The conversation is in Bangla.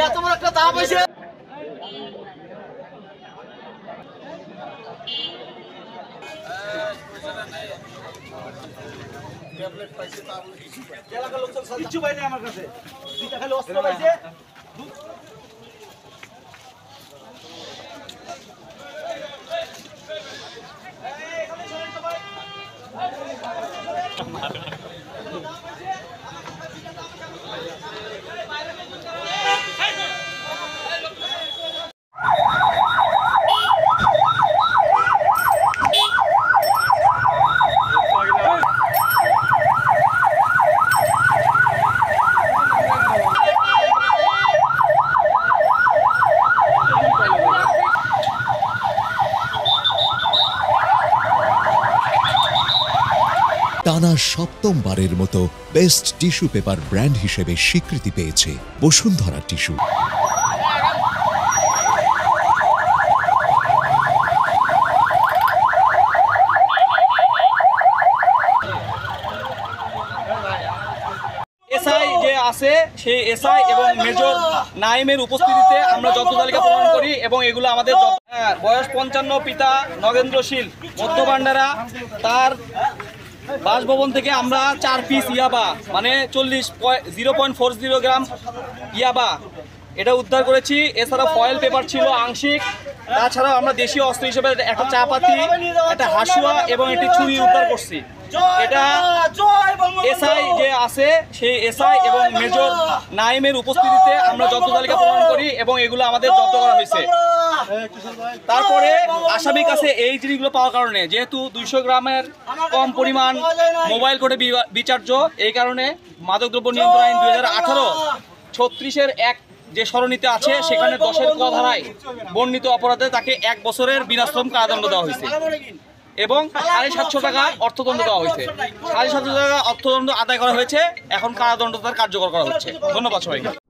এত বড় একটা দাম হয়েছে। কিছু পাইনি আমার কাছে, খালি অস্ত্র পাইছে। টানা সপ্তমবারের মতো বেস্ট টিস্যু পেপার ব্র্যান্ড হিসেবে স্বীকৃতি পেয়েছে বসুন্ধরা টিস্যু। এসআই যে আছে সেই এসআই এবং মেজর নাইমের উপস্থিতিতে আমরা যত্ন তালিকা প্রদান করি এবং এগুলো আমাদের বয়স 55, পিতা নগেন্দ্রশীল, মধ্যভান্ডারা। তার বাসভবন থেকে আমরা 4 পিস ইয়াবা মানে 0.40 গ্রাম ইয়াবা এটা উদ্ধার করেছি। এছাড়া ফয়েল পেপার ছিল আংশিক। তাছাড়াও আমরা দেশীয় অস্ত্র হিসেবে একটা চাপাতি, একটা হাসুয়া এবং একটি ছুরি উদ্ধার করছি। এটা এসআই যে আছে সেই এসআই এবং মেজর নাইমের উপস্থিতিতে আমরা যত্ন তালিকা প্রদান করি এবং এগুলো আমাদের জব্দ করা হয়েছে। তারপরে আসামির কাছে এই জিনিসগুলো পাওয়ার কারণে, যেহেতু 200 গ্রামের কম পরিমাণ মোবাইল কোর্টে বিচার্য, এই কারণে মাদকদ্রব্য নিয়ন্ত্রণ আইন 2018 36-এর 1 যে সরণিতে আছে সেখানে 10-এর ক ধারায় বর্ণিত অপরাধে তাকে 1 বছরের বিনাশ্রম কারাদণ্ড দেওয়া হয়েছে এবং 750 টাকা অর্থদণ্ড দেওয়া হয়েছে। 750 টাকা অর্থদণ্ড আদায় করা হয়েছে, এখন কারাদণ্ড তার কার্যকর করা হচ্ছে। ধন্যবাদ সবাইকে।